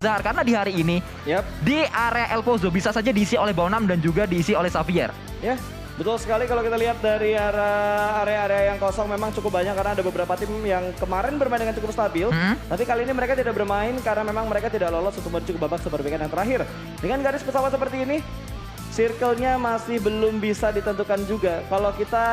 Azhar. Karena di hari ini, di area El Pozo bisa saja diisi oleh Bonam dan juga diisi oleh Xavier. Ya, betul sekali kalau kita lihat dari area-area yang kosong memang cukup banyak karena ada beberapa tim yang kemarin bermain dengan cukup stabil. Tapi kali ini mereka tidak bermain karena memang mereka tidak lolos untuk menuju ke babak super weekend yang terakhir. Dengan garis pesawat seperti ini, circle-nya masih belum bisa ditentukan juga. Kalau kita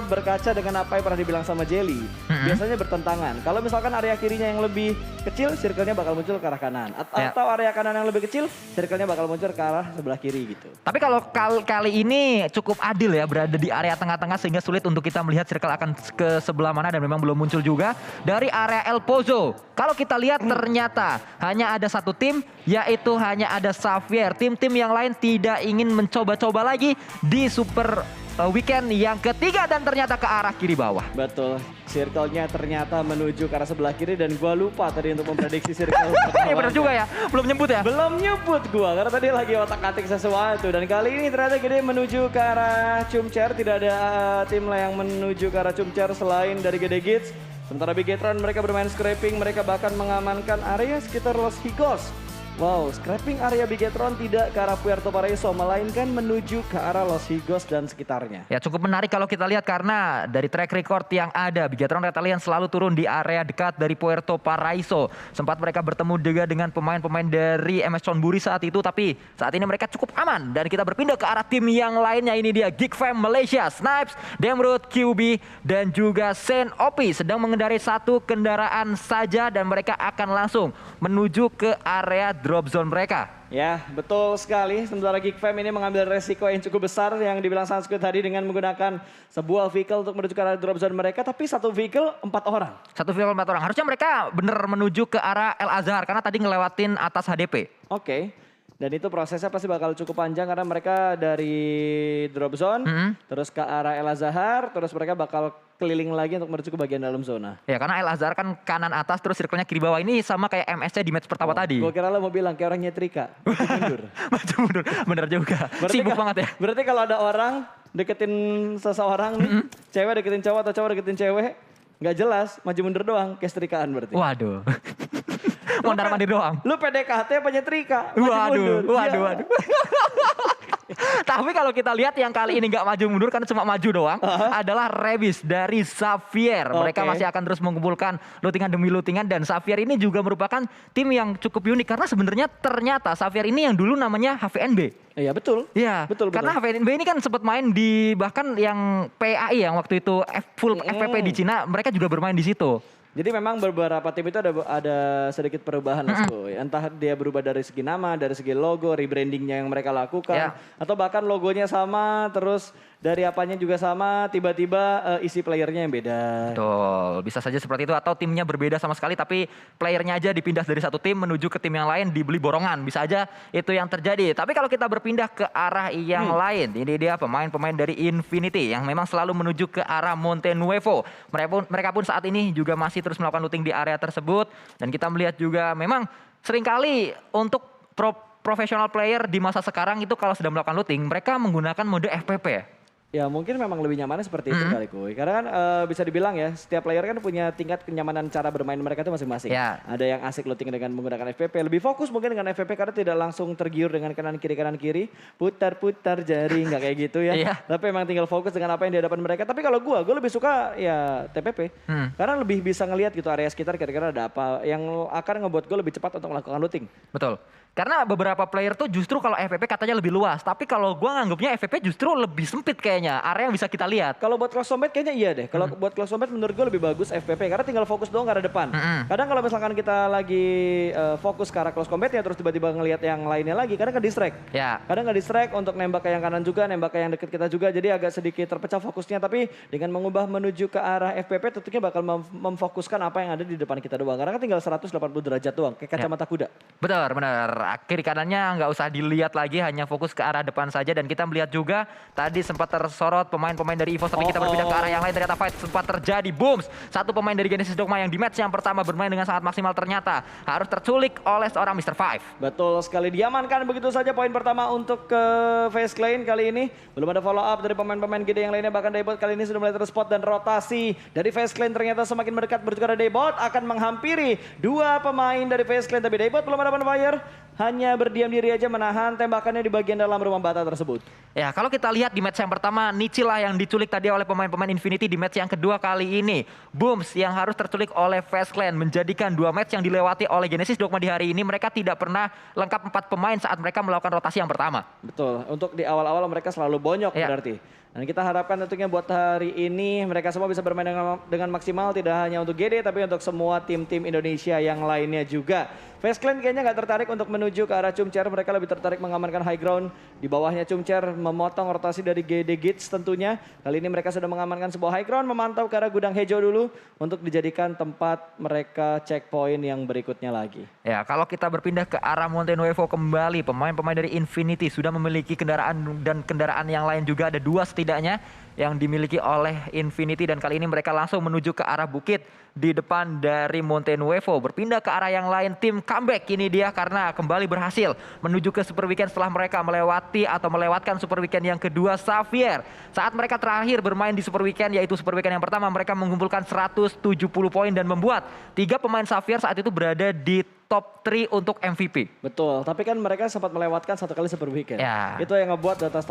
berkaca dengan apa yang pernah dibilang sama Jelly, biasanya bertentangan. Kalau misalkan area kirinya yang lebih kecil, circle-nya bakal muncul ke arah kanan. Atau area kanan yang lebih kecil, circle-nya bakal muncul ke arah sebelah kiri gitu. Tapi kalau kali ini cukup adil ya, berada di area tengah-tengah sehingga sulit untuk kita melihat circle akan ke sebelah mana dan memang belum muncul juga dari area El Pozo. Kalau kita lihat ternyata hanya ada satu tim, yaitu hanya ada Xavier. Tim-tim yang lain tidak ingin mencoba-coba lagi di super weekend yang ketiga dan ternyata ke arah kiri bawah. Betul, circle-nya ternyata menuju ke arah sebelah kiri dan gua lupa tadi untuk memprediksi circle. Iya benar juga ya, belum nyebut ya? Belum nyebut gua karena tadi lagi otak-atik sesuatu dan kali ini ternyata Gede menuju ke arah Chumcher. Tidak ada tim lah yang menuju ke arah Chumcher selain dari Gede Gits. Sementara Bigetron mereka bermain scraping, mereka bahkan mengamankan area sekitar Los Higos. Wow, scraping area Bigetron tidak ke arah Puerto Paraiso, melainkan menuju ke arah Los Higos dan sekitarnya. Ya cukup menarik kalau kita lihat karena dari track record yang ada, Bigetron Reptilian selalu turun di area dekat dari Puerto Paraiso. Sempat mereka bertemu juga dengan pemain-pemain dari MS Chonburi saat itu, tapi saat ini mereka cukup aman. Dan kita berpindah ke arah tim yang lainnya, ini dia Geek Fam Malaysia, Snipes, Demrut, QB, dan juga Sen Opi sedang mengendarai satu kendaraan saja dan mereka akan langsung menuju ke area drop zone mereka. Ya, betul sekali. Sementara Geek Fam ini mengambil resiko yang cukup besar yang dibilang Sanskrit tadi dengan menggunakan sebuah vehicle untuk menuju ke arah drop zone mereka. Tapi satu vehicle 4 orang. Satu vehicle 4 orang. Harusnya mereka bener menuju ke arah El Azhar karena tadi ngelewatin atas HDP. Oke. Dan itu prosesnya pasti bakal cukup panjang karena mereka dari drop zone, terus ke arah El Azhar, terus mereka bakal keliling lagi untuk menuju ke bagian dalam zona. Ya karena El Azhar kan kanan atas terus circle-nya kiri bawah, ini sama kayak MS-nya di match pertama tadi. Gue kira lo mau bilang kayak orang nyetrika, maju mundur. Maju mundur, bener juga. Sibuk banget ya. Berarti kalau ada orang deketin seseorang nih, cewek deketin cowok atau cowok deketin cewek, nggak jelas, maju mundur doang, kayak setrikaan berarti. Waduh. Mondar mandir doang. Lu PDKT apa nyetrika? Waduh. Tapi kalau kita lihat yang kali ini nggak maju mundur karena cuma maju doang, adalah Rebis dari Xavier. Mereka masih akan terus mengumpulkan lootingan demi lootingan dan Xavier ini juga merupakan tim yang cukup unik karena sebenarnya ternyata Xavier ini yang dulu namanya HVNB. Iya betul. Iya, betul. Karena HVNB ini kan sempat main di bahkan yang PAI yang waktu itu full FPP di Cina, mereka juga bermain di situ. Jadi memang beberapa tim itu ada sedikit perubahan Lasco. Entah dia berubah dari segi nama, dari segi logo, rebrandingnya yang mereka lakukan. Atau bahkan logonya sama, terus dari apanya juga sama, tiba-tiba isi playernya yang beda. Betul, bisa saja seperti itu. Atau timnya berbeda sama sekali, tapi playernya aja dipindah dari satu tim menuju ke tim yang lain, dibeli borongan. Bisa aja itu yang terjadi. Tapi kalau kita berpindah ke arah yang lain, ini dia pemain-pemain dari Infinity yang memang selalu menuju ke arah Monte Nuevo. Mereka pun saat ini juga masih terus melakukan looting di area tersebut. Dan kita melihat juga memang seringkali untuk professional player di masa sekarang itu kalau sedang melakukan looting, mereka menggunakan mode FPP. Ya mungkin memang lebih nyamannya seperti itu kali Kuy. Karena kan bisa dibilang ya, setiap player kan punya tingkat kenyamanan cara bermain mereka itu masing-masing. Ada yang asik looting dengan menggunakan FPP, lebih fokus mungkin dengan FPP karena tidak langsung tergiur dengan kanan kiri, putar-putar jari, nggak kayak gitu ya. Tapi emang tinggal fokus dengan apa yang di hadapan mereka. Tapi kalau gue lebih suka ya TPP. Karena lebih bisa ngelihat gitu area sekitar kira-kira ada apa yang akan ngebuat gue lebih cepat untuk melakukan looting. Betul. Karena beberapa player tuh justru kalau FPP katanya lebih luas. Tapi kalau gue nganggapnya FPP justru lebih sempit kayaknya. Area yang bisa kita lihat. Kalau buat close combat kayaknya iya deh. Kalau buat close combat menurut gue lebih bagus FPP. Karena tinggal fokus doang ke arah depan. Kadang kalau misalkan kita lagi fokus ke arah close combat ya terus tiba-tiba ngelihat yang lainnya lagi. Kadang ke-distract. Kadang nge-distract untuk nembak ke yang kanan juga, nembak ke yang deket kita juga. Jadi agak sedikit terpecah fokusnya. Tapi dengan mengubah menuju ke arah FPP tentunya bakal memfokuskan apa yang ada di depan kita doang. Karena kan tinggal 180 derajat doang. Kayak kacamata kuda. Benar. Kiri kanannya nggak usah dilihat lagi, hanya fokus ke arah depan saja. Dan kita melihat juga tadi sempat tersorot pemain-pemain dari EVOS, tapi kita berpindah ke arah yang lain. Ternyata fight sempat terjadi. Booms, satu pemain dari Genesis Dogma yang di match yang pertama bermain dengan sangat maksimal ternyata harus terculik oleh seorang Mr. Five. Betul sekali, diamankan begitu saja poin pertama untuk ke Face Clan kali ini. Belum ada follow up dari pemain-pemain gede yang lainnya, bahkan Daybot kali ini sudah mulai terspot dan rotasi dari Face Clan ternyata semakin mendekat menuju ke arah Daybot akan menghampiri dua pemain dari Face Clan, tapi Daybot belum ada bonfire, hanya berdiam diri aja menahan tembakannya di bagian dalam rumah bata tersebut. Ya, kalau kita lihat di match yang pertama, Nichil lah yang diculik tadi oleh pemain-pemain Infinity. Di match yang kedua kali ini, Booms yang harus terculik oleh Face Clan, menjadikan dua match yang dilewati oleh Genesis Dogma di hari ini. Mereka tidak pernah lengkap 4 pemain saat mereka melakukan rotasi yang pertama. Betul, untuk di awal-awal mereka selalu bonyok berarti. Dan kita harapkan tentunya buat hari ini mereka semua bisa bermain dengan maksimal, tidak hanya untuk GD tapi untuk semua tim-tim Indonesia yang lainnya juga. Face Clan kayaknya nggak tertarik untuk menuju ke arah Chumcher, mereka lebih tertarik mengamankan high ground. Di bawahnya Chumcher memotong rotasi dari GD Gits tentunya. Kali ini mereka sudah mengamankan sebuah high ground, memantau ke arah gudang Hejo dulu untuk dijadikan tempat mereka checkpoint yang berikutnya lagi. Ya, kalau kita berpindah ke arah Mountain Nuevo kembali, pemain-pemain dari Infinity sudah memiliki kendaraan dan kendaraan yang lain juga, ada 2 setidaknya yang dimiliki oleh Infinity, dan kali ini mereka langsung menuju ke arah bukit di depan dari Mountain Nuevo. Berpindah ke arah yang lain, tim comeback ini dia karena kembali berhasil menuju ke Super Weekend setelah mereka melewatkan Super Weekend yang kedua. Xavier, saat mereka terakhir bermain di Super Weekend, yaitu Super Weekend yang pertama, mereka mengumpulkan 170 poin dan membuat 3 pemain Xavier saat itu berada di top 3 untuk MVP. Betul, tapi kan mereka sempat melewatkan 1 kali Super Weekend. Ya. Itu yang ngebuat data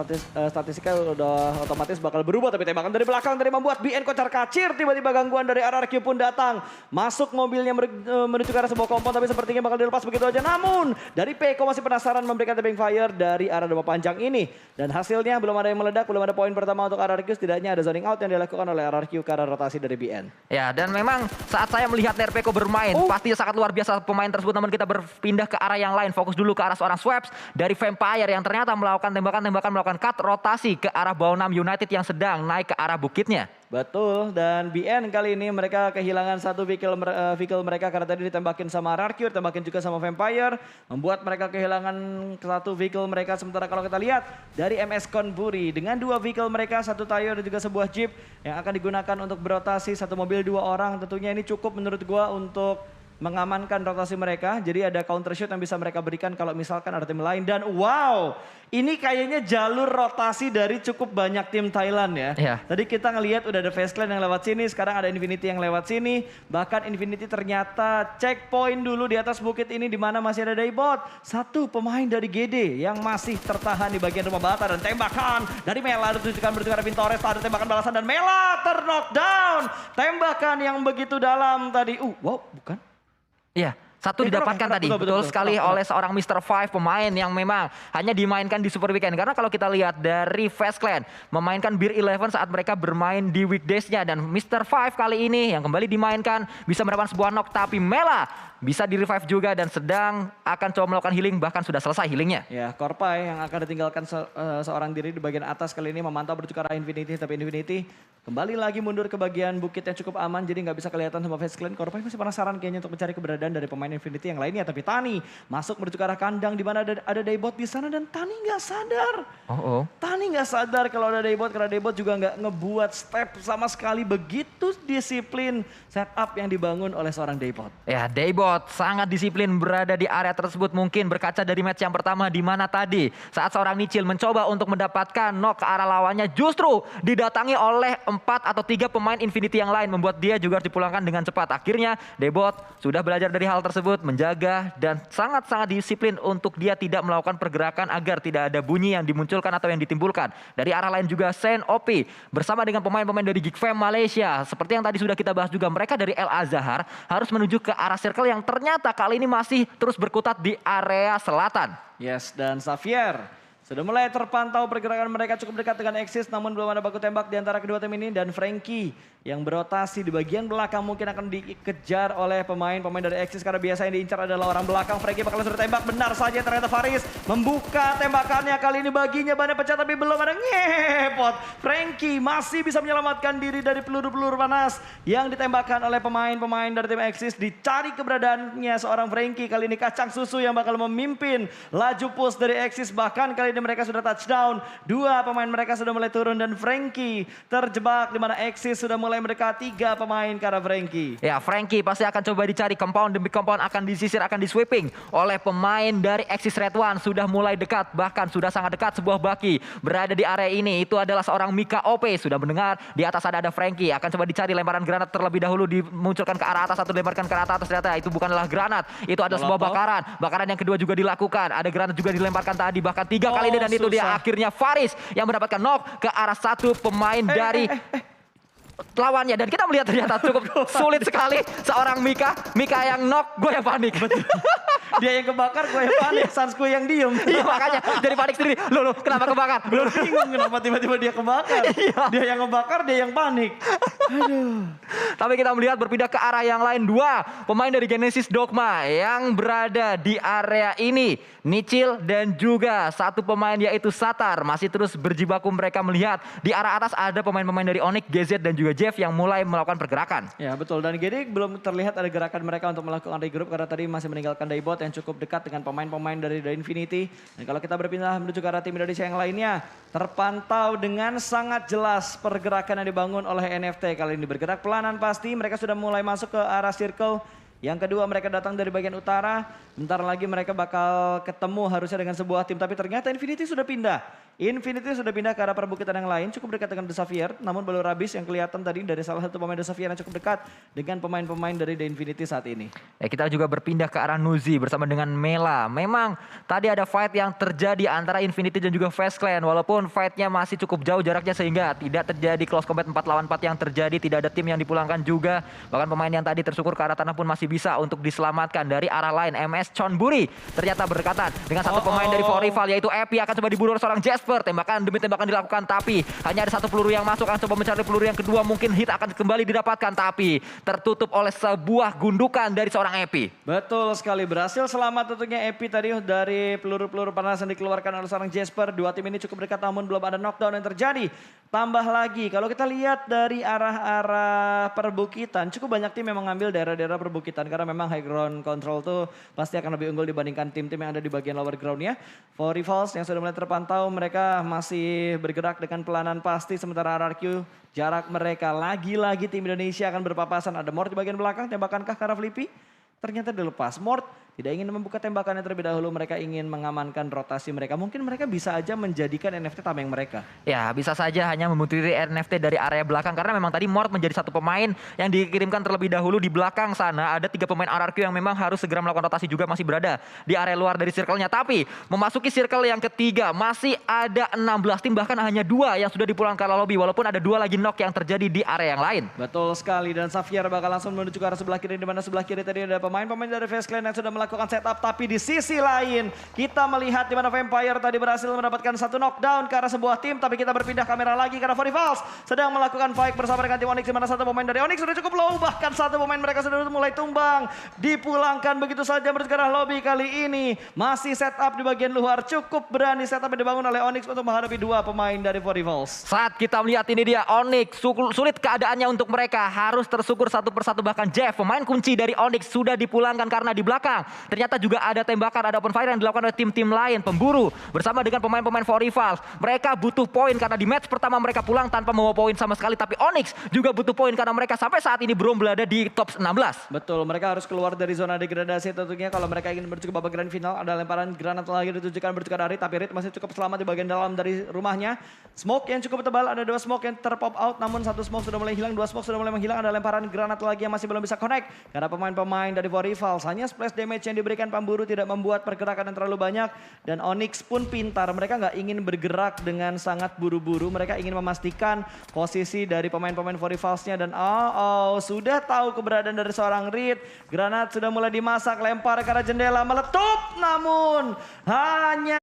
statistika udah otomatis bakal berubah, tapi tembakan dari belakang dari membuat BN kocar kacir. Tiba-tiba gangguan dari RRQ pun datang. Masuk mobilnya menuju ke arah sebuah kompon, tapi sepertinya bakal dilepas begitu aja. Namun dari Peko masih penasaran memberikan tapping fire dari arah rumah panjang ini. Dan hasilnya belum ada yang meledak, belum ada poin pertama untuk RRQ. Setidaknya ada zoning out yang dilakukan oleh RRQ ke arah rotasi dari BN. Ya, dan memang saat saya melihat Nerpeko bermain, pastinya sangat luar biasa pemain tersebut. Namun kita berpindah ke arah yang lain, fokus dulu ke arah seorang Swaps dari Vampire yang ternyata melakukan tembakan-tembakan, melakukan cut rotasi ke arah Baonam United yang sedang naik ke arah bukitnya. Betul, dan BN kali ini mereka kehilangan satu vehicle mereka karena tadi ditembakin sama RRQ, ditembakin juga sama Vampire, membuat mereka kehilangan satu vehicle mereka. Sementara kalau kita lihat dari MS Konburi dengan 2 vehicle mereka, 1 Tayo dan juga sebuah Jeep yang akan digunakan untuk berotasi, 1 mobil 2 orang. Tentunya ini cukup menurut gua untuk mengamankan rotasi mereka. Jadi ada counter shoot yang bisa mereka berikan kalau misalkan ada tim lain. Dan wow, ini kayaknya jalur rotasi dari cukup banyak tim Thailand ya. Iya. Tadi kita ngelihat udah ada Face Clan yang lewat sini, sekarang ada Infinity yang lewat sini. Bahkan Infinity ternyata checkpoint dulu di atas bukit ini di mana masih ada Daybot. 1 pemain dari GD yang masih tertahan di bagian rumah bata, dan tembakan dari Mela ditujukan menuju ke arah Vintores. Ada tembakan balasan dan Mela terknockdown. Tembakan yang begitu dalam tadi. Wow, bukan. Iya, 1 didapatkan tadi, betul sekali oleh seorang Mr. Five, pemain yang memang hanya dimainkan di Super Weekend. Karena kalau kita lihat dari Face Clan memainkan Beer 11 saat mereka bermain di weekdays-nya, dan Mr. Five kali ini yang kembali dimainkan bisa mendapatkan sebuah knock, tapi Mela bisa di revive juga dan sedang akan coba melakukan healing, bahkan sudah selesai healingnya. Ya, Korpai yang akan ditinggalkan seorang diri di bagian atas kali ini memantau menuju ke arah Infinity, tapi Infinity kembali lagi mundur ke bagian bukit yang cukup aman, jadi nggak bisa kelihatan sama Face Clan. Korpai masih penasaran kayaknya untuk mencari keberadaan dari pemain Infinity yang lainnya, tapi Tani masuk menuju ke arah kandang di mana ada Daybot di sana, dan Tani nggak sadar. Tani nggak sadar kalau ada Daybot, karena Daybot juga nggak ngebuat step sama sekali. Begitu disiplin setup yang dibangun oleh seorang Daybot. Ya, Daybot sangat disiplin berada di area tersebut, mungkin berkaca dari match yang pertama di mana tadi saat seorang Nichil mencoba untuk mendapatkan knock ke arah lawannya, justru didatangi oleh 4 atau 3 pemain Infinity yang lain, membuat dia juga harus dipulangkan dengan cepat. Akhirnya Daybot sudah belajar dari hal tersebut, menjaga dan sangat-sangat disiplin untuk dia tidak melakukan pergerakan agar tidak ada bunyi yang dimunculkan atau yang ditimbulkan. Dari arah lain juga Sen OP bersama dengan pemain-pemain dari Geek Fam Malaysia, seperti yang tadi sudah kita bahas juga, mereka dari El Azhar harus menuju ke arah circle yang ternyata kali ini masih terus berkutat di area selatan. Yes, dan Xavier sudah mulai terpantau pergerakan mereka cukup dekat dengan Exis, namun belum ada baku tembak di antara kedua tim ini. Dan Frankie yang berotasi di bagian belakang mungkin akan dikejar oleh pemain dari Exis, karena biasanya yang diincar adalah orang belakang. Frankie bakal sudah tembak, benar saja ternyata Faris membuka tembakannya. Kali ini baginya bannya pecah tapi belum ada ngepot. Frankie masih bisa menyelamatkan diri dari peluru-peluru panas yang ditembakkan oleh pemain dari tim Exis. Dicari keberadaannya seorang Frankie, kali ini kacang susu yang bakal memimpin laju push dari Exis. Bahkan kali ini mereka sudah touchdown. Dua pemain mereka sudah mulai turun dan Frankie terjebak di mana Exis sudah mulai mendekati 3 pemain ke arah Frankie. Ya, Frankie pasti akan coba dicari compound demi compound, akan disisir, akan di-sweeping oleh pemain dari Exis Red One. Sudah mulai dekat, bahkan sudah sangat dekat sebuah baki berada di area ini. Itu adalah seorang Mika OP. Sudah mendengar di atas ada Frankie. Akan coba dicari lemparan granat terlebih dahulu, dimunculkan ke arah atas atau dilemparkan ke arah atas. Ternyata itu bukanlah granat. Itu adalah sebuah bakaran. Bakaran yang kedua juga dilakukan. Ada granat juga dilemparkan tadi, bahkan 3 kali ini, dan itu dia akhirnya Faris yang mendapatkan knock ke arah satu pemain dari lawannya. Dan kita melihat ternyata cukup sulit sekali seorang Mika yang knock, gue yang panik. Dia yang kebakar, gue yang panik, Sansku yang diem. Iya, makanya jadi panik sendiri. Loh, kenapa kebakar? Gue bingung kenapa tiba-tiba dia kebakar. Dia yang ngebakar, dia yang panik. Aduh. Tapi kita melihat berpindah ke arah yang lain. 2 pemain dari Genesis Dogma yang berada di area ini. Nichil dan juga 1 pemain yaitu Satar. Masih terus berjibaku mereka melihat. Di arah atas ada pemain-pemain dari Onyx, GZ dan juga Jeff yang mulai melakukan pergerakan. Ya betul, dan jadi belum terlihat ada gerakan mereka untuk melakukan regroup karena tadi masih meninggalkan Daibot yang cukup dekat dengan pemain-pemain dari The Infinity. Dan kalau kita berpindah menuju ke arah tim Indonesia yang lainnya, terpantau dengan sangat jelas pergerakan yang dibangun oleh NFT. Kali ini bergerak pelanan pasti, mereka sudah mulai masuk ke arah circle. Yang kedua mereka datang dari bagian utara, bentar lagi mereka bakal ketemu harusnya dengan sebuah tim. Tapi ternyata Infinity sudah pindah. Infinity sudah pindah ke arah perbukitan yang lain, cukup dekat dengan The Xavier. Namun baru Rabis yang kelihatan tadi dari salah satu pemain The Xavier yang cukup dekat dengan pemain-pemain dari The Infinity saat ini. Ya, kita juga berpindah ke arah Nuzi bersama dengan Mela. Memang tadi ada fight yang terjadi antara Infinity dan juga Fast Clan. Walaupun fightnya masih cukup jauh jaraknya sehingga tidak terjadi close combat 4 lawan 4 yang terjadi. Tidak ada tim yang dipulangkan juga. Bahkan pemain yang tadi tersukur ke arah tanah pun masih bisa untuk diselamatkan. Dari arah lain MS Chonburi ternyata berdekatan dengan satu pemain dari For Rival yaitu Epi. Akan coba dibunuh oleh seorang Jasper. Tembakan demi tembakan dilakukan tapi hanya ada 1 peluru yang masuk. Akan coba mencari peluru yang kedua, mungkin hit akan kembali didapatkan tapi tertutup oleh sebuah gundukan dari seorang Epi. Betul sekali, berhasil selamat tentunya Epi tadi dari peluru-peluru panas yang dikeluarkan oleh seorang Jasper. 2 tim ini cukup dekat namun belum ada knockdown yang terjadi. Tambah lagi kalau kita lihat dari arah-arah perbukitan, cukup banyak tim yang mengambil daerah-daerah perbukitan karena memang high ground control tuh pasti akan lebih unggul dibandingkan tim-tim yang ada di bagian lower groundnya. For Rivals yang sudah mulai terpantau, mereka masih bergerak dengan pelanan pasti, sementara RRQ jarak mereka lagi-lagi tim Indonesia akan berpapasan. Ada Mort di bagian belakang, tembakankah ke arah Flippy? Ternyata dilepas. Mort tidak ingin membuka tembakannya terlebih dahulu, mereka ingin mengamankan rotasi mereka. Mungkin mereka bisa aja menjadikan NFT tameng mereka. Ya, bisa saja hanya memutiri NFT dari area belakang karena memang tadi Mort menjadi 1 pemain yang dikirimkan terlebih dahulu. Di belakang sana ada 3 pemain RRQ yang memang harus segera melakukan rotasi juga, masih berada di area luar dari circle-nya. Tapi memasuki circle yang ketiga masih ada 16 tim, bahkan hanya 2 yang sudah dipulangkan ke lobby walaupun ada 2 lagi knock yang terjadi di area yang lain. Betul sekali, dan Xavier bakal langsung menuju ke arah sebelah kiri, di mana sebelah kiri tadi ada pemain-pemain dari Fast Clan yang sudah melakukan setup. Tapi di sisi lain kita melihat di mana Vampire tadi berhasil mendapatkan 1 knockdown ke arah sebuah tim. Tapi kita berpindah kamera lagi karena For Rivals sedang melakukan fight bersama dengan tim Onyx, di mana 1 pemain dari Onyx sudah cukup low, bahkan 1 pemain mereka sudah mulai tumbang. Dipulangkan begitu saja menuju ke arah lobby. Kali ini masih setup di bagian luar, cukup berani setup yang dibangun oleh Onyx untuk menghadapi 2 pemain dari For Rivals. Saat kita melihat ini dia Onyx, sulit keadaannya untuk mereka, harus tersukur satu persatu. Bahkan Jeff, pemain kunci dari Onyx, sudah dipulangkan karena di belakang ternyata juga ada tembakan, ada open fire yang dilakukan oleh tim-tim lain. Pemburu bersama dengan pemain-pemain For Rivals. Mereka butuh poin karena di match pertama mereka pulang tanpa membawa poin sama sekali. Tapi Onyx juga butuh poin karena mereka sampai saat ini belum berada di top 16. Betul, mereka harus keluar dari zona degradasi tentunya kalau mereka ingin menuju ke babak grand final. Ada lemparan granat lagi ditujukan menuju ke Rit, tapi Rit masih cukup selamat di bagian dalam dari rumahnya. Smoke yang cukup tebal, ada 2 smoke yang terpop out, namun 1 smoke sudah mulai hilang, 2 smoke sudah mulai menghilang. Ada lemparan granat lagi yang masih belum bisa connect karena pemain-pemain dari For Rivals hanya splash damage yang diberikan Pemburu, tidak membuat pergerakan yang terlalu banyak. Dan Onyx pun pintar, mereka nggak ingin bergerak dengan sangat buru-buru, mereka ingin memastikan posisi dari pemain-pemain For Rivalsnya. Dan sudah tahu keberadaan dari seorang Reed. Granat sudah mulai dimasak, lempar ke arah jendela, meletup, namun hanya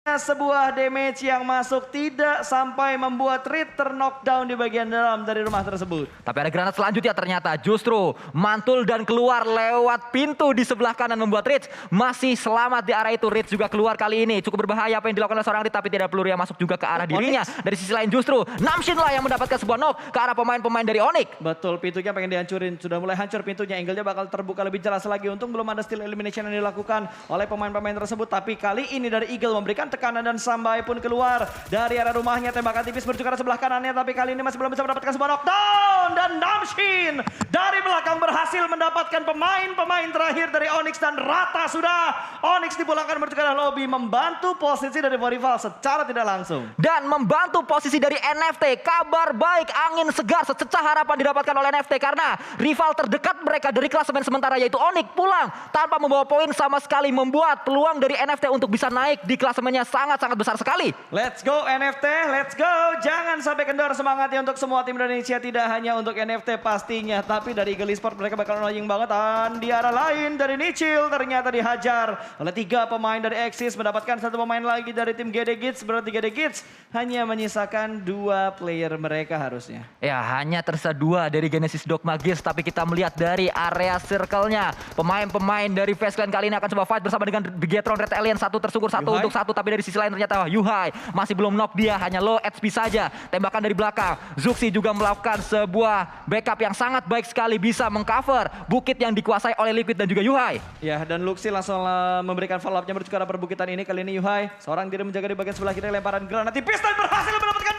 sebuah damage yang masuk, tidak sampai membuat Reed knockdown di bagian dalam dari rumah tersebut. Tapi ada granat selanjutnya ternyata justru mantul dan keluar lewat pintu di sebelah kanan, membuat Reed masih selamat di arah itu. Reed juga keluar kali ini, cukup berbahaya apa yang dilakukan oleh seorang Reed, tapi tidak peluru yang masuk juga ke arah dirinya. Dari sisi lain justru Namshin lah yang mendapatkan sebuah knock ke arah pemain-pemain dari Onyx. Betul, pintunya pengen dihancurin, sudah mulai hancur pintunya, angle-nya bakal terbuka lebih jelas lagi. Untung belum ada steal elimination yang dilakukan oleh pemain-pemain tersebut, tapi kali ini dari Eagle memberikan ke kanan dan Sambai pun keluar dari area rumahnya. Tembakan tipis menuju ke arah sebelah kanannya, tapi kali ini masih belum bisa mendapatkan sebuah knockdown. Dan Namshin dari belakang berhasil mendapatkan pemain terakhir dari Onyx dan rata sudah. Onyx dipulangkan menuju ke arah lobby, membantu posisi dari rival secara tidak langsung. Dan membantu posisi dari NFT. Kabar baik, angin segar, sececah harapan didapatkan oleh NFT karena rival terdekat mereka dari klasemen sementara yaitu Onyx pulang tanpa membawa poin sama sekali, membuat peluang dari NFT untuk bisa naik di klasemennya sangat-sangat besar sekali. Let's go NFT, let's go. Jangan sampai kendor semangatnya untuk semua tim Indonesia, tidak hanya untuk NFT pastinya, tapi dari Eagle Esports mereka bakal annoying banget. Dan di arah lain dari Nichil ternyata dihajar oleh 3 pemain dari Exis, mendapatkan 1 pemain lagi dari tim GD Gits. Berarti GD Gits hanya menyisakan 2 player mereka harusnya. Ya, hanya tersisa 2 dari Genesis Dogma Gears, tapi kita melihat dari area circle-nya. Pemain-pemain dari Face Clan kali ini akan coba fight bersama dengan Bigetron Red Alien. Satu tersungkur, satu untuk satu, tapi dari sisi lain ternyata Yuhai masih belum knock, dia hanya low HP saja. Tembakan dari belakang. Zuxi juga melakukan sebuah backup yang sangat baik sekali, bisa mengcover bukit yang dikuasai oleh Liquid dan juga Yuhai. Ya, dan Luxi langsung memberikan follow up-nya menuju ke arah perbukitan ini. Kali ini Yuhai seorang diri menjaga di bagian sebelah kiri, lemparan granat tipis dan berhasil mendapatkan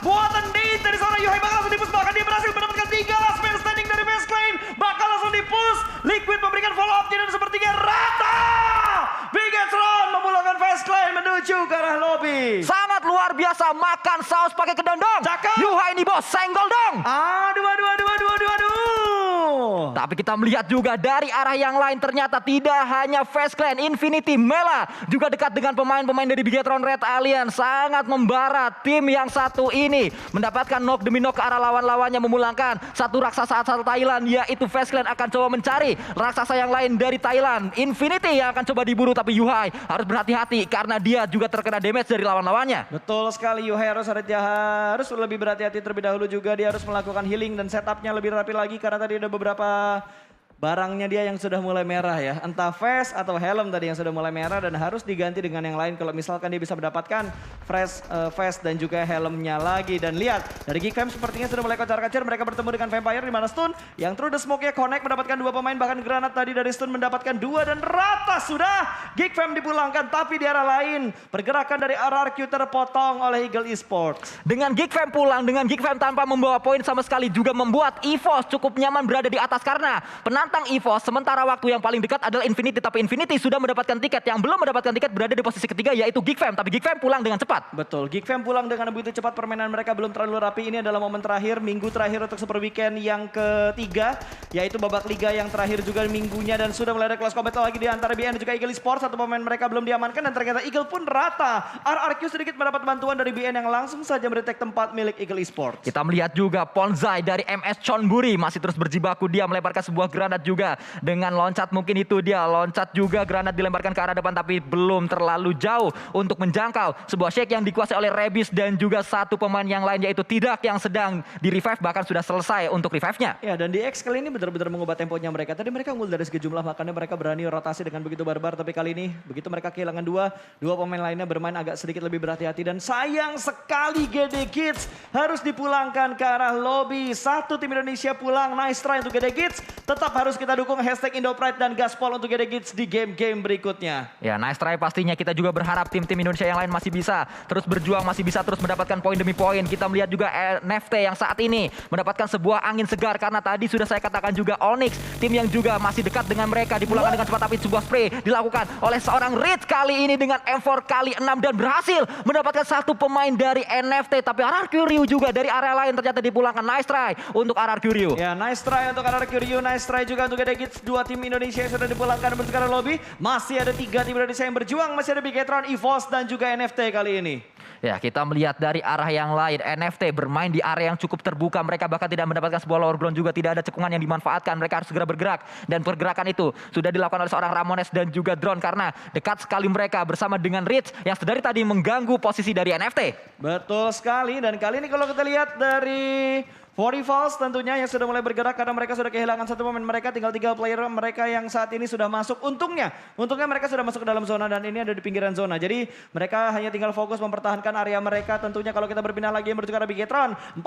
2 buatan Deed dari seorang Yuhai. Bakal langsung dipus, bahkan dia berhasil mendapatkan 3 last man standing dari Face Clan. Bakal langsung dipus. Liquid memberikan follow up-nya dan sepertinya rata. Bigetron memulangkan Face Clan menuju ke arah lobby. Sangat luar biasa, makan saus pakai kedondong. Cakep. Yuhai ini bos, senggol dong. Aduh. Tapi kita melihat juga dari arah yang lain ternyata tidak hanya Face Clan, Infinity, Mela juga dekat dengan pemain-pemain dari Bigetron Red Alien. Sangat membara tim yang satu ini mendapatkan knock demi knock ke arah lawan-lawannya, memulangkan satu raksasa asal Thailand yaitu Face Clan akan coba mencari raksasa yang lain dari Thailand. Infinity yang akan coba diburu, tapi Yuhai harus berhati-hati karena dia juga terkena damage dari lawan-lawannya. Betul sekali, Yuhai harus lebih berhati-hati terlebih dahulu juga. Dia harus melakukan healing dan setupnya lebih rapi lagi karena tadi ada beberapa barangnya dia yang sudah mulai merah ya. Entah vest atau helm tadi yang sudah mulai merah dan harus diganti dengan yang lain kalau misalkan dia bisa mendapatkan fresh vest dan juga helmnya lagi. Dan lihat dari Geekfam sepertinya sudah mulai kocar-kacir. Mereka bertemu dengan Vampire di mana Stun yang through the smoke-nya connect mendapatkan 2 pemain, bahkan granat tadi dari Stun mendapatkan 2 dan rata sudah. Geekfam dipulangkan, tapi di arah lain pergerakan dari RRQ terpotong oleh Eagle Esports. Dengan Geekfam pulang, dengan Geekfam tanpa membawa poin sama sekali juga membuat EVOS cukup nyaman berada di atas karena penantang EVOS sementara waktu yang paling dekat adalah Infinity, tapi Infinity sudah mendapatkan tiket. Yang belum mendapatkan tiket berada di posisi ketiga yaitu Geekfam, tapi Geekfam pulang dengan cepat. Betul, Geekfam pulang dengan begitu cepat, permainan mereka belum terlalu rapi. Ini adalah momen terakhir, minggu terakhir untuk Super Weekend yang ketiga, yaitu babak liga yang terakhir juga minggunya, dan sudah mulai ada close combat lagi di antara BN dan juga Eagle Esports. Satu pemain mereka belum diamankan dan ternyata Eagle pun rata. RRQ sedikit mendapat bantuan dari BN yang langsung saja mendetek tempat milik Eagle Esports. Kita melihat juga Ponzai dari MS Chonburi masih terus berjibaku, dia melemparkan sebuah granat juga dengan loncat, mungkin itu dia loncat juga, granat dilemparkan ke arah depan tapi belum terlalu jauh untuk menjangkau sebuah shake yang dikuasai oleh Rebis dan juga satu pemain yang lain yaitu Tidak yang sedang di revive, bahkan sudah selesai untuk revive-nya. Ya, dan di X kali ini benar-benar mengubah temponya mereka. Tadi mereka unggul dari segi jumlah, makanya mereka berani rotasi dengan begitu barbar, tapi kali ini begitu mereka kehilangan dua pemain lainnya bermain agak sedikit lebih berhati-hati, dan sayang sekali GD Kids harus dipulangkan ke arah lobby. Satu tim Indonesia pulang, nice try untuk GD Kids. Tetap harus kita dukung hashtag Indopride dan Gaspol untuk GD Kids di game-game berikutnya. Ya, nice try pastinya. Kita juga berharap tim-tim Indonesia yang lain masih bisa terus berjuang, masih bisa terus mendapatkan poin demi poin. Kita melihat juga NFT yang saat ini mendapatkan sebuah angin segar karena tadi sudah saya katakan juga Onyx, tim yang juga masih dekat dengan mereka, dipulangkan dengan cepat, tapi sebuah spray dilakukan oleh seorang Rich kali ini dengan M4 kali 6 dan berhasil mendapatkan satu pemain dari NFT, tapi RRQ Ryu juga dari area lain ternyata dipulangkan. Nice try untuk RRQ Ryu. Ya, nice try untuk RRQ Ryu, nice try juga untuk GD Kids. Dua tim Indonesia yang sudah dipulangkan menuju ke lobby. Masih ada 3 tim Indonesia yang berjuang, masih ada Bigetron, EVOS dan juga NFT kali ini. Ya, kita melihat dari arah yang lain, NFT bermain di area yang cukup terbuka. Mereka bahkan tidak mendapatkan sebuah lower ground juga, tidak ada cekungan yang dimanfaatkan. Mereka harus segera bergerak, dan pergerakan itu sudah dilakukan oleh seorang Ramones dan juga Drone karena dekat sekali mereka bersama dengan Rich yang sedari tadi mengganggu posisi dari NFT. Betul sekali, dan kali ini kalau kita lihat dari Falls tentunya yang sudah mulai bergerak karena mereka sudah kehilangan satu pemain mereka, tinggal 3 player mereka yang saat ini sudah masuk. Untungnya mereka sudah masuk ke dalam zona dan ini ada di pinggiran zona. Jadi mereka hanya tinggal fokus mempertahankan area mereka. Tentunya kalau kita berpindah lagi menuju ke arah Bigetron, 4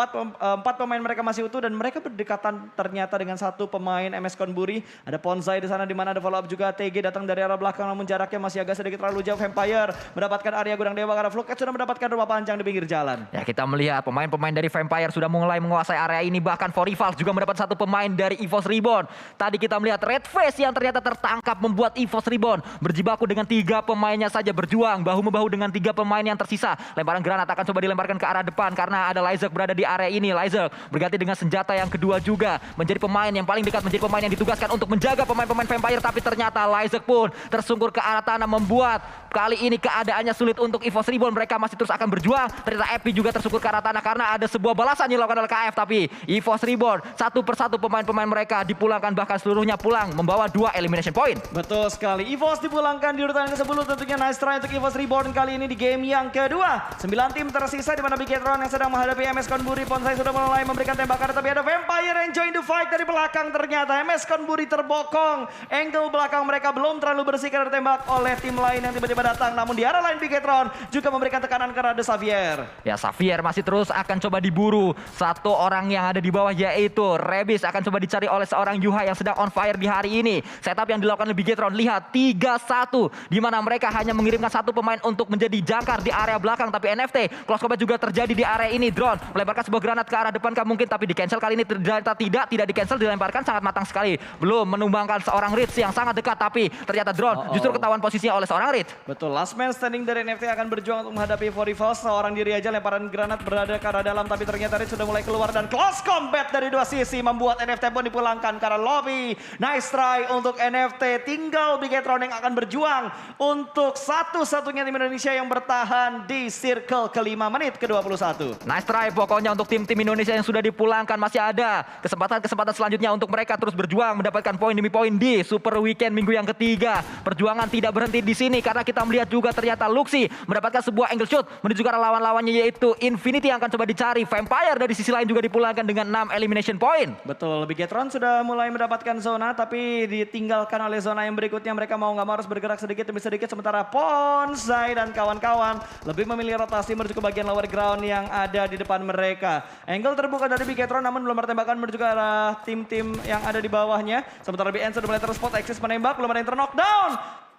pemain mereka masih utuh dan mereka berdekatan ternyata dengan satu pemain MS Konburi. Ada Ponsai di sana di mana ada follow up juga. TG datang dari arah belakang namun jaraknya masih agak sedikit terlalu jauh. Vampire mendapatkan area gudang dewa karena Fluket sudah mendapatkan rumah panjang di pinggir jalan. Ya, kita melihat pemain-pemain dari Vampire sudah mulai menguasai area ini, bahkan Forifals juga mendapat satu pemain dari EVOS Reborn. Tadi kita melihat Red Face yang ternyata tertangkap membuat EVOS Reborn berjibaku dengan 3 pemainnya saja, berjuang bahu-membahu dengan 3 pemain yang tersisa. Lemparan granat akan coba dilemparkan ke arah depan karena ada Lyzek berada di area ini. Lyzek berganti dengan senjata yang kedua juga, menjadi pemain yang paling dekat, menjadi pemain yang ditugaskan untuk menjaga pemain-pemain Vampire. Tapi ternyata Lyzek pun tersungkur ke arah tanah, membuat kali ini keadaannya sulit untuk EVOS Reborn. Mereka masih terus akan berjuang. Ternyata Epi juga tersungkur ke arah tanah karena ada sebuah balasan yang dilakukan oleh KF. Tapi EVOS Reborn satu persatu pemain-pemain mereka dipulangkan, bahkan seluruhnya pulang membawa 2 elimination point. Betul sekali, EVOS dipulangkan di urutan ke-10. Tentunya nice try untuk EVOS Reborn kali ini di game yang kedua. 9 tim tersisa di mana Bigetron yang sedang menghadapi MS Konburi. Ponsai sudah mulai memberikan tembakan tapi ada Vampire yang join the fight dari belakang. Ternyata MS Konburi terbokong. Angle belakang mereka belum terlalu bersih karena ditembak oleh tim lain yang tiba-tiba datang. Namun di arah lain Bigetron juga memberikan tekanan ke The Xavier. Ya, Xavier masih terus akan coba diburu. Satu orang yang ada di bawah yaitu Rebis akan coba dicari oleh seorang Yuha yang sedang on fire di hari ini. Setup yang dilakukan oleh Bigetron, lihat 3-1 di mana mereka hanya mengirimkan satu pemain untuk menjadi jangkar di area belakang. Tapi NFT close combat juga terjadi di area ini. Drone melemparkan sebuah granat ke arah depan kah mungkin, tapi di cancel kali ini. Ternyata tidak di cancel, dilemparkan sangat matang sekali. Belum menumbangkan seorang Ritz yang sangat dekat, tapi ternyata drone justru ketahuan posisinya oleh seorang Ritz. Betul, last man standing dari NFT akan berjuang untuk menghadapi Forifals. Seorang diri aja lemparan granat berada ke arah dalam, tapi ternyata Ritz sudah mulai keluar dan close combat dari 2 sisi membuat NFT pun dipulangkan ke arah lobby. Nice try untuk NFT. Tinggal Bigetron yang akan berjuang untuk satu-satunya tim Indonesia yang bertahan di circle ke-5 menit ke-21. Nice try pokoknya untuk tim-tim Indonesia yang sudah dipulangkan. Masih ada kesempatan selanjutnya untuk mereka terus berjuang mendapatkan poin demi poin di Super Weekend minggu yang ketiga. Perjuangan tidak berhenti di sini karena kita melihat juga ternyata Luxi mendapatkan sebuah angle shoot menuju ke arah lawan-lawannya yaitu Infinity yang akan coba dicari. Vampire dari sisi lain juga dipulangkan dengan 6 elimination point. Betul, Bigetron sudah mulai mendapatkan zona tapi ditinggalkan oleh zona yang berikutnya. Mereka mau nggak mau harus bergerak sedikit demi sedikit, sementara Ponsai dan kawan-kawan lebih memilih rotasi menuju ke bagian lower ground yang ada di depan mereka. Angle terbuka dari Bigetron namun belum bertembakan menuju ke arah tim-tim yang ada di bawahnya. Sementara BN sudah mulai terspot, Axis menembak, belum ada yang terknockdown.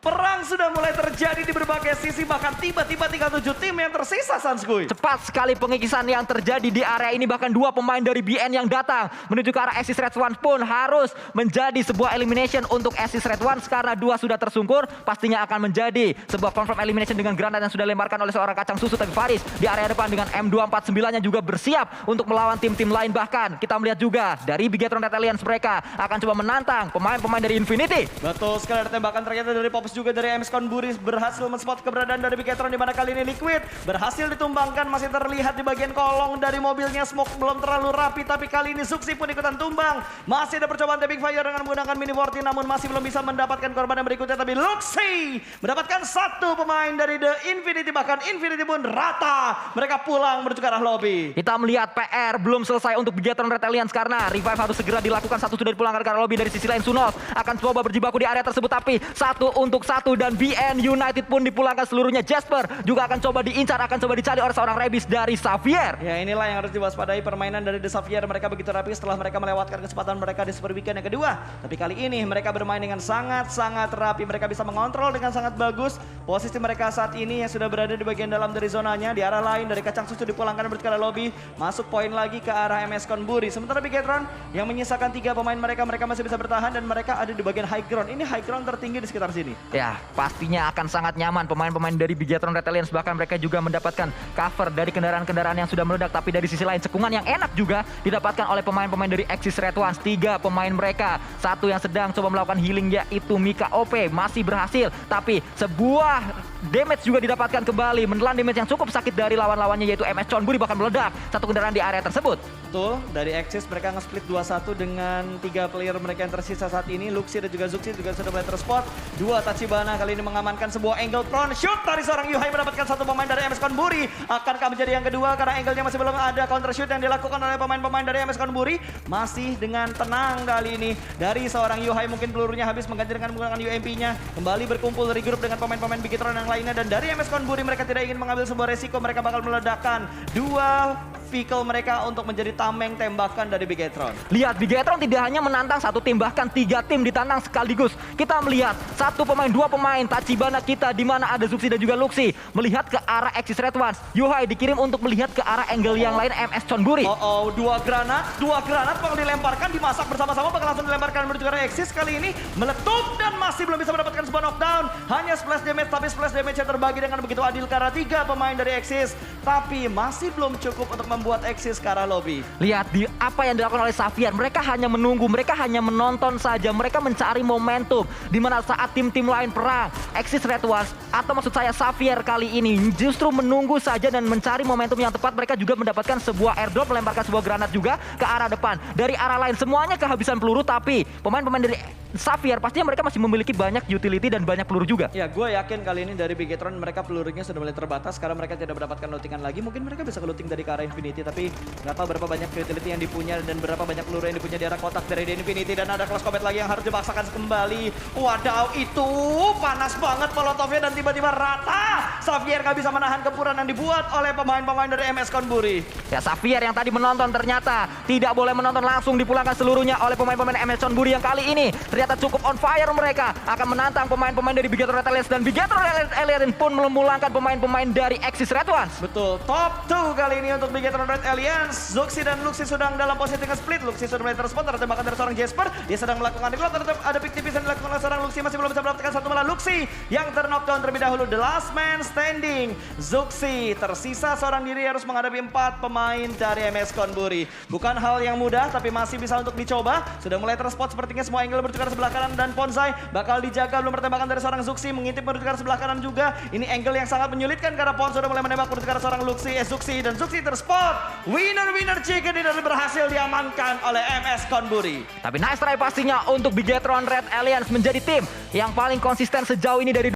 Perang sudah mulai terjadi di berbagai sisi, bahkan tiba-tiba tinggal 7 tim yang tersisa, Sanskuy. Cepat sekali pengikisan yang terjadi di area ini, bahkan 2 pemain dari BN yang datang menuju ke arah Axis Red One pun harus menjadi sebuah elimination untuk Axis Red One karena 2 sudah tersungkur, pastinya akan menjadi sebuah confirm elimination dengan granat yang sudah dilemparkan oleh seorang kacang susu. Tapi Faris di area depan dengan M249-nya juga bersiap untuk melawan tim-tim lain. Bahkan kita melihat juga dari Bigetron Red Alliance mereka akan coba menantang pemain-pemain dari Infinity. Betul sekali, ada tembakan ternyata dari Popus juga dari MS Konburi berhasil men-spot keberadaan dari Bigetron di mana kali ini Liquid berhasil ditumbangkan, masih terlihat di bagian kolong dari mobilnya. Smoke belum terlalu rapi tapi kali ini Suksi pun ikutan tumbang. Masih ada percobaan tapping fire dengan menggunakan mini 40 namun masih belum bisa mendapatkan korban yang berikutnya. Tapi Luxi mendapatkan 1 pemain dari The Infinity, bahkan Infinity pun rata. Mereka pulang menuju ke arah lobby. Kita melihat PR belum selesai untuk Bigetron Red Alliance karena revive harus segera dilakukan. 1 sudah dipulangkan ke arah lobby. Dari sisi lain Sunos akan coba berjibaku di area tersebut tapi 1 untuk 1 dan BN United pun dipulangkan seluruhnya. Jasper juga akan coba diincar, akan coba dicari oleh seorang Rebis dari Xavier. Ya, inilah yang harus diwaspadai permainan dari The Xavier. Mereka begitu rapi setelah mereka melewatkan kesempatan mereka di Super Weekend yang kedua. Tapi kali ini mereka bermain dengan sangat-sangat rapi. Mereka bisa mengontrol dengan sangat bagus posisi mereka saat ini yang sudah berada di bagian dalam dari zonanya. Di arah lain dari kacang susu dipulangkan berkala lobby, masuk poin lagi ke arah MS Konburi. Sementara Bigetron yang menyisakan 3 pemain mereka masih bisa bertahan dan mereka ada di bagian high ground. Ini high ground tertinggi di sekitar sini. Ya, pastinya akan sangat nyaman pemain-pemain dari Bigetron Red Alliance. Bahkan mereka juga mendapatkan cover dari kendaraan-kendaraan yang sudah meledak. Tapi dari sisi lain cekungan yang enak juga didapatkan oleh pemain-pemain dari Axis Red Ones. 3 pemain mereka, 1 yang sedang coba melakukan healing yaitu Mika OP masih berhasil. Tapi sebuah damage juga didapatkan kembali, menelan damage yang cukup sakit dari lawan-lawannya yaitu MS Chonburi, bahkan meledak 1 kendaraan di area tersebut. Betul, dari Axis mereka nge-split 2-1 dengan 3 player mereka yang tersisa saat ini. Luxi dan juga Zuxi juga sudah mulai terspot. 2 touch Tachibana kali ini mengamankan sebuah angle prone shoot dari seorang Yuhai, mendapatkan satu pemain dari MS Konburi. Akankah menjadi yang kedua karena angle-nya masih belum ada. Counter shoot yang dilakukan oleh pemain-pemain dari MS Konburi masih dengan tenang kali ini. Dari seorang Yuhai mungkin pelurunya habis mengganti dengan menggunakan UMP-nya. Kembali berkumpul dari grup dengan pemain-pemain Bigetron yang lainnya. Dan dari MS Konburi mereka tidak ingin mengambil sebuah resiko. Mereka bakal meledakkan dua vehicle mereka untuk menjadi tameng tembakan dari Bigetron. Lihat, Bigetron tidak hanya menantang satu tim, bahkan 3 tim ditantang sekaligus. Kita melihat satu pemain, 2 pemain, Tachibana kita di mana ada Zuxi dan juga Luxi melihat ke arah Axis Red Ones. Yuhai dikirim untuk melihat ke arah angle yang lain MS Chonburi. Dua granat bakal dilemparkan, dimasak bersama-sama, bakal langsung dilemparkan menuju ke arah Axis. Kali ini meletup dan masih belum bisa mendapatkan sebuah knockdown. Hanya splash damage, tapi splash damage-nya terbagi dengan begitu adil karena 3 pemain dari Axis. Tapi masih belum cukup untuk membuat Axis ke arah lobby. Lihat apa yang dilakukan oleh Xavier. Mereka hanya menunggu, mereka hanya menonton saja. Mereka mencari momentum di mana saat tim-tim lain perang, Axis Red Ones atau maksud saya Xavier kali ini justru menunggu saja dan mencari momentum yang tepat. Mereka juga mendapatkan sebuah airdrop, melemparkan sebuah granat juga ke arah depan. Dari arah lain semuanya kehabisan peluru, tapi pemain-pemain dari Xavier pastinya mereka masih memiliki banyak utility dan banyak peluru juga. Ya, gue yakin kali ini dari Bigetron mereka pelurunya sudah mulai terbatas karena mereka tidak mendapatkan lootingan lagi. Mungkin mereka bisa looting dari ke arah Infinity, tapi nggak tahu berapa banyak utility yang dipunya dan berapa banyak peluru yang dipunya di arah kotak dari Infinity. Dan ada close combat lagi yang harus dipaksakan kembali. Wadaw, itu panas banget Molotovnya dan tiba-tiba rata. Xavier nggak bisa menahan gempuran yang dibuat oleh pemain-pemain dari MS Konburi. Ya, Xavier yang tadi menonton ternyata tidak boleh menonton, langsung dipulangkan seluruhnya oleh pemain-pemain MS Chonburi yang kali ini ternyata cukup on fire. Mereka akan menantang pemain-pemain dari Bigetron Red Alliance dan Bigetron Red Alliance pun memulangkan pemain-pemain dari Axis Red Ones. Betul, top 2 kali ini untuk Bigetron Red Alliance. Zuxi dan Luxi sedang dalam posisi nge-split. Luxi sudah mulai terspot, ada tembakan dari seorang Jasper. Dia sedang melakukan reload, ada pick tipis yang dilakukan oleh seorang Luxi. Masih belum bisa mendapatkan satu, malah Luxi yang ter-knockdown terlebih dahulu. The last man standing. Zuxi tersisa seorang diri harus menghadapi 4 pemain dari MS Konburi. Bukan hal yang mudah, tapi masih bisa untuk dicoba. Sudah mulai terspot, sepertinya semua angle bertukar sebelah kanan dan Ponzai bakal dijaga, belum pertembakan dari seorang Zuxi, mengintip menuju ke sebelah kanan juga. Ini angle yang sangat menyulitkan karena Pon sudah mulai menembak menuju ke seorang Zuxi dan Zuxi terspot. Winner chicken dinner berhasil diamankan oleh MS Konburi. Tapi nice try pastinya untuk Bigetron Red Alliance menjadi tim yang paling konsisten sejauh ini dari